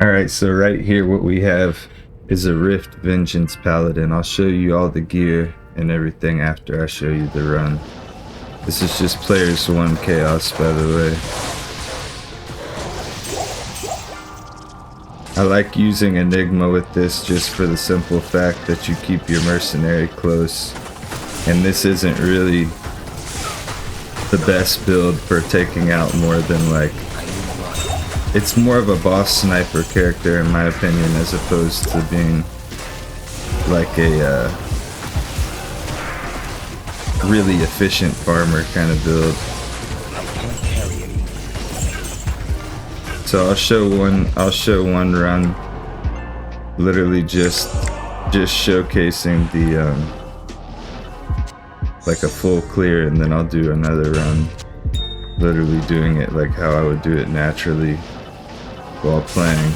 Alright, so right here what we have is a Rift Vengeance Paladin. I'll show you all the gear and everything after I show you the run. This is just Players 1 Chaos, by the way. I like using Enigma with this just for the simple fact that you keep your mercenary close. And this isn't really the best build for taking out more than like... It's more of a boss sniper character in my opinion, as opposed to being like a really efficient farmer kind of build. So I'll show one run, literally just showcasing the like a full clear, and then I'll do another run, literally doing it like how I would do it naturally while playing.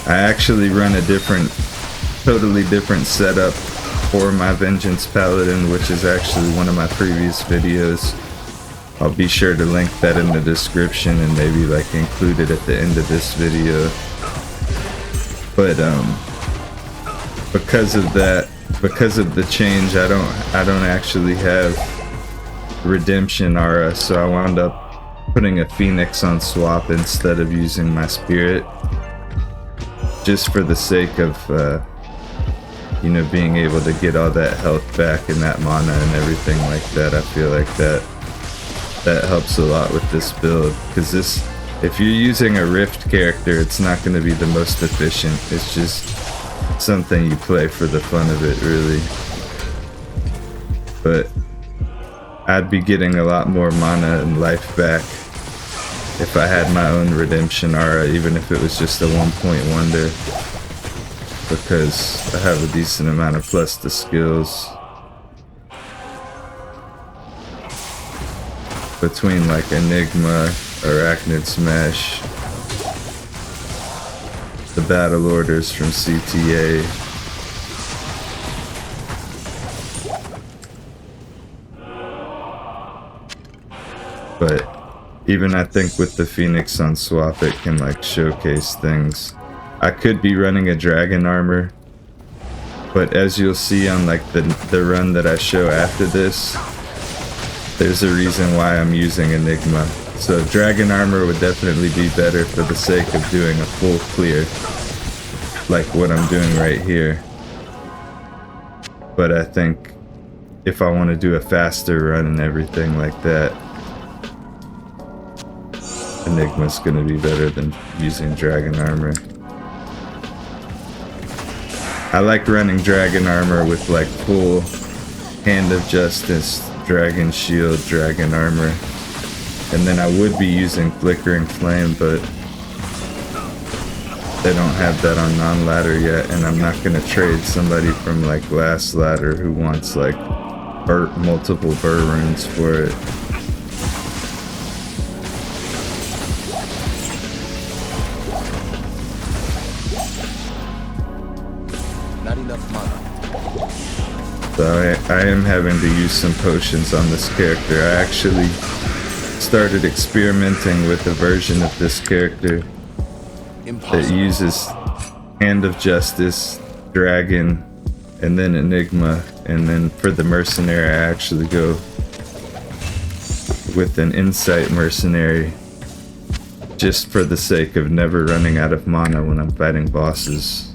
I actually run a totally different setup for my Vengeance Paladin, which is actually one of my previous videos. I'll be sure to link that in the description and maybe like include it at the end of this video. But because of the change, I don't actually have Redemption Aura, so I wound up putting a Phoenix on swap instead of using my Spirit, just for the sake of you know, being able to get all that health back and that mana and everything like that. I feel like that helps a lot with this build, because if you're using a Rift character, it's not going to be the most efficient. It's just something you play for the fun of it, really. But I'd be getting a lot more mana and life back if I had my own Redemption Aura, even if it was just a 1-point wonder, because I have a decent amount of plus to skills. Between like Enigma, Arachnid Smash, the battle orders from CTA, but even I think with the Phoenix on swap, it can like showcase things. I could be running a dragon armor, but as you'll see on like the run that I show after this, there's a reason why I'm using Enigma. So dragon armor would definitely be better for the sake of doing a full clear, like what I'm doing right here. But I think if I want to do a faster run and everything like that, Enigma's gonna be better than using dragon armor. I like running dragon armor with like full Hand of Justice, dragon shield, dragon armor, and then I would be using flickering flame, but they don't have that on non-ladder yet, and I'm not gonna trade somebody from like last ladder who wants like multiple burr runes for it. Not enough mana. So I am having to use some potions on this character. I actually started experimenting with a version of this character that uses Hand of Justice, Dragon, and then Enigma. And then for the Mercenary, I actually go with an Insight Mercenary, just for the sake of never running out of mana when I'm fighting bosses.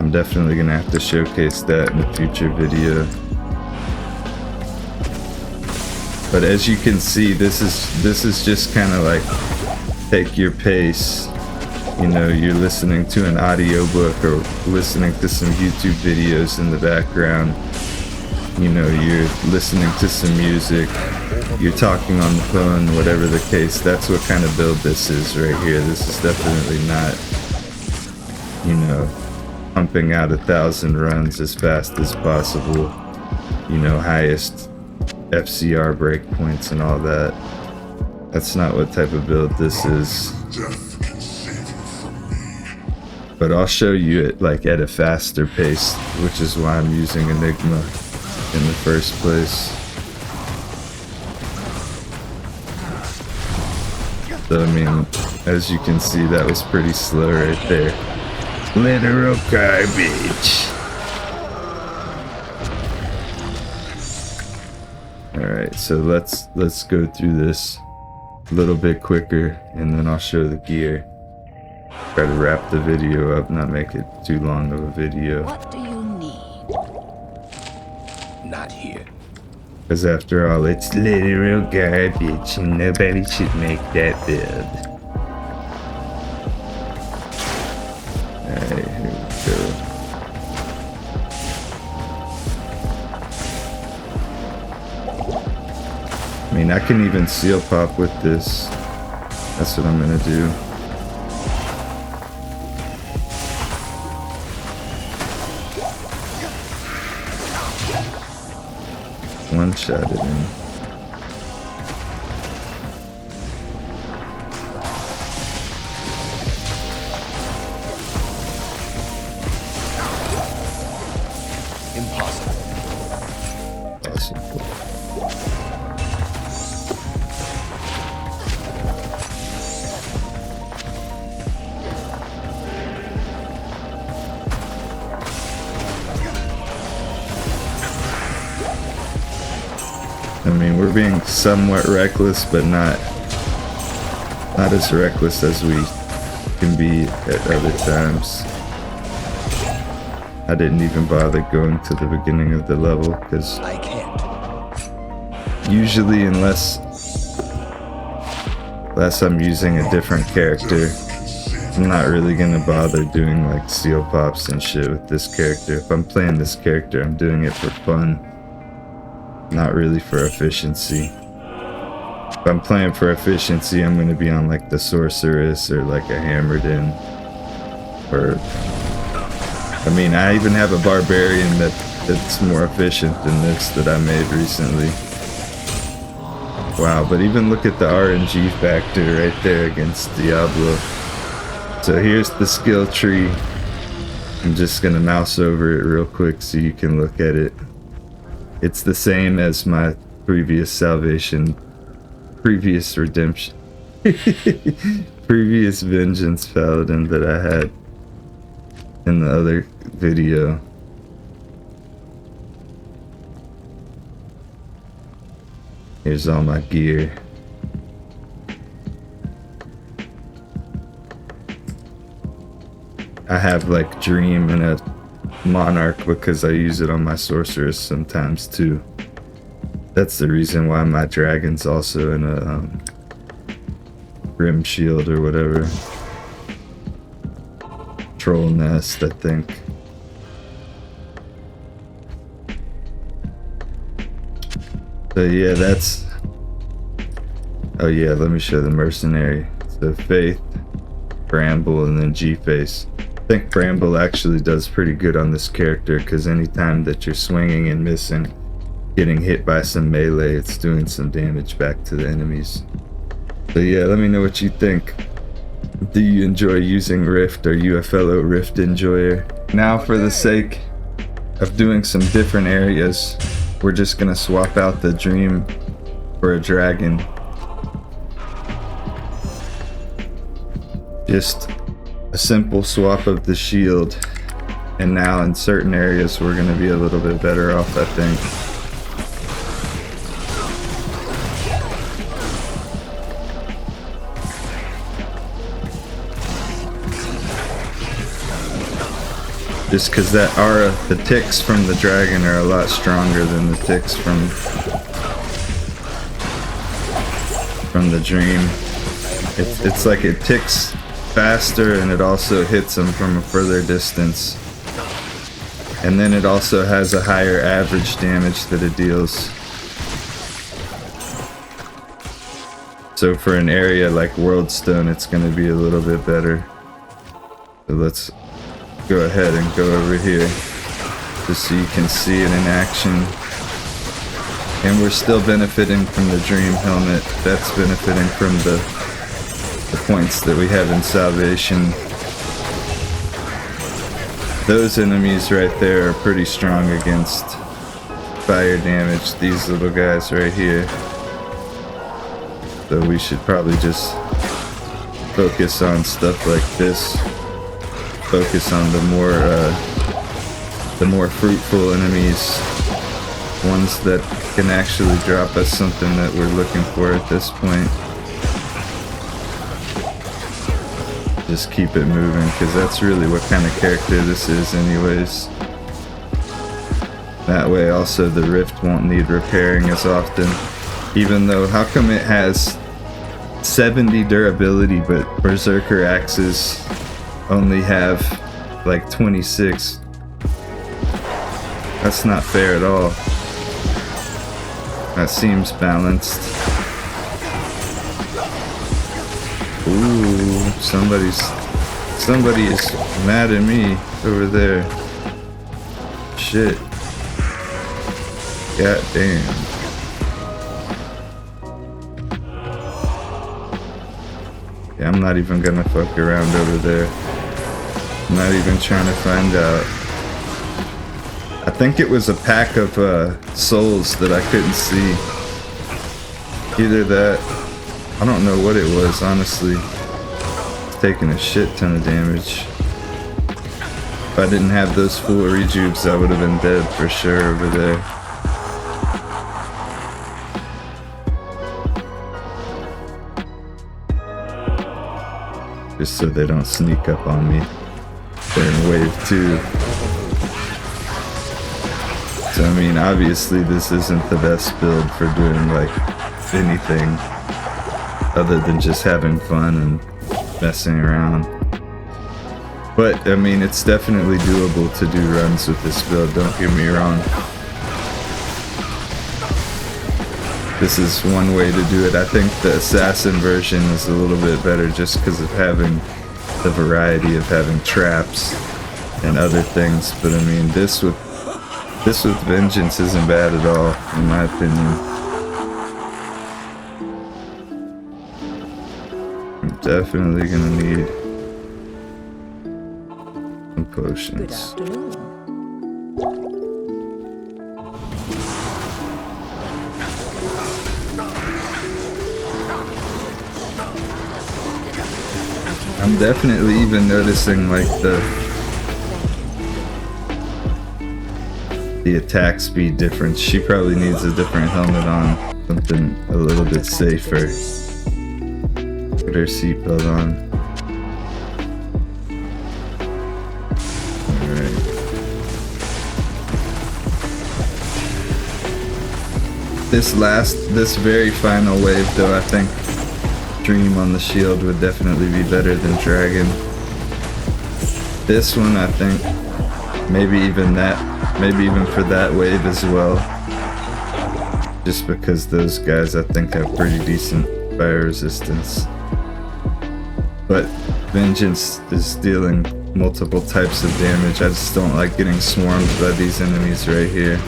I'm definitely gonna have to showcase that in a future video. But as you can see, this is just kind of like take your pace. You know, you're listening to an audiobook or listening to some YouTube videos in the background. You know, you're listening to some music, you're talking on the phone, whatever the case. That's what kind of build this is right here. This is definitely not, you know, pumping out 1,000 runs as fast as possible, you know, highest FCR breakpoints and all that. That's not what type of build this is. But I'll show you it like at a faster pace, which is why I'm using Enigma in the first place. So I mean, As you can see, that was pretty slow right there. Literal garbage. Alright, so let's go through this a little bit quicker, and then I'll show the gear. Try to wrap the video up, not make it too long of a video. What do you need? Not here. Because after all, it's literal garbage, and nobody should make that build. Alright, here we go. I mean, I can even seal pop with this. That's what I'm gonna do. One shot it in. Impossible. Possible. I mean, we're being somewhat reckless, but not as reckless as we can be at other times. I didn't even bother going to the beginning of the level, because I can't. usually, unless I'm using a different character, I'm not really gonna bother doing like seal pops and shit with this character. If I'm playing this character, I'm doing it for fun, not really for efficiency. If I'm playing for efficiency, I'm gonna be on like the sorceress or like a hammered in, or I mean, I even have a barbarian that's more efficient than this that I made recently. Wow, but even look at the RNG factor right there against Diablo. So here's the skill tree. I'm just gonna mouse over it real quick so you can look at it. It's the same as my previous salvation, previous redemption, previous Vengeance Paladin that I had in the other video. Here's all my gear. I have like Dream and a Monarch because I use it on my sorceress sometimes too. That's the reason why my dragon's also in a Grim Shield or whatever. Troll Nest, I think. So yeah, that's... Oh yeah, let me show the mercenary. So Faith, Bramble, and then G-Face. I think Bramble actually does pretty good on this character, because anytime that you're swinging and missing, getting hit by some melee, it's doing some damage back to the enemies. So yeah, let me know what you think. Do you enjoy using Rift? Are you a fellow Rift enjoyer? Now, for the sake of doing some different areas, we're just gonna swap out the Dream for a Dragon. Just a simple swap of the shield, and now in certain areas we're gonna be a little bit better off, I think. Just because that aura, the ticks from the dragon are a lot stronger than the ticks from the Dream. It's like it ticks faster, and it also hits them from a further distance. And then it also has a higher average damage that it deals. So for an area like Worldstone, it's going to be a little bit better. So let's go ahead and go over here just so you can see it in action. And we're still benefiting from the Dream helmet. That's benefiting from the points that we have in Salvation. Those enemies right there are pretty strong against fire damage. These little guys right here. So we should probably just focus on stuff like this. Focus on the more fruitful enemies, ones that can actually drop us something that we're looking for at this point. Just keep it moving, because that's really what kind of character this is anyways. That way also the rift won't need repairing as often. Even though, how come it has 70 durability but berserker axes only have like 26? That's not fair at all. That seems balanced. Ooh, somebody is mad at me over there. Shit. God damn. Yeah, I'm not even gonna fuck around over there. I'm not even trying to find out. I think it was a pack of souls that I couldn't see. Either that, I don't know what it was, honestly. It's taking a shit ton of damage. If I didn't have those full rejubes, I would have been dead for sure over there. Just so they don't sneak up on me. They're in wave 2. So I mean, obviously this isn't the best build for doing like anything other than just having fun and messing around. But I mean, it's definitely doable to do runs with this build, don't get me wrong. This is one way to do it. I think the assassin version is a little bit better just because of having the variety of having traps and other things. But I mean, this with Vengeance isn't bad at all, in my opinion. I'm definitely gonna need some potions. Good afternoon. I'm definitely even noticing like the attack speed difference. She probably needs a different helmet on, something a little bit safer. Put her seatbelt on. Alright. This very final wave though, I think Dream on the shield would definitely be better than Dragon. This one, I think, maybe even for that wave as well. Just because those guys, I think, have pretty decent fire resistance. But Vengeance is dealing multiple types of damage. I just don't like getting swarmed by these enemies right here.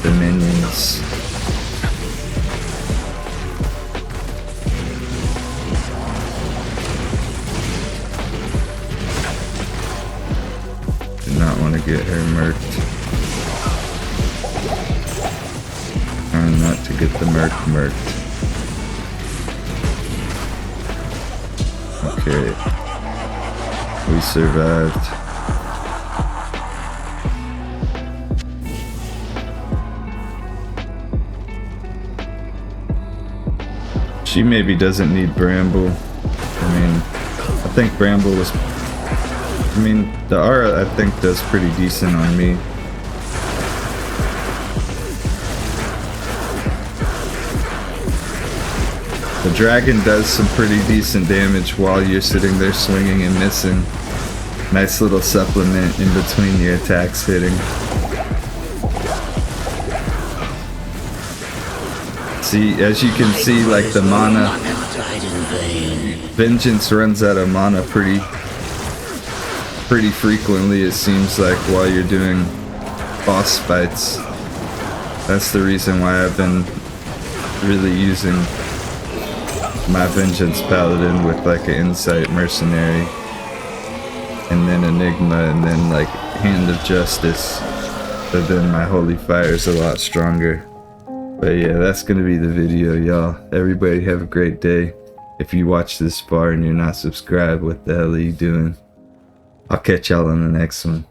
The minions. Get her murked. Trying not to get the murked. Okay. We survived. She maybe doesn't need Bramble. I mean, I think Bramble was... I mean, the aura I think does pretty decent on me. The dragon does some pretty decent damage while you're sitting there swinging and missing. Nice little supplement in between your attacks hitting. See, as you can see, like the mana, Vengeance runs out of mana pretty frequently, it seems like, while you're doing boss fights. That's the reason why I've been really using my Vengeance Paladin with like an Insight Mercenary, and then Enigma, and then like Hand of Justice. But then my Holy Fire is a lot stronger. But yeah, that's gonna be the video, y'all. Everybody have a great day. If you watch this far and you're not subscribed, what the hell are you doing? I'll catch y'all on the next one.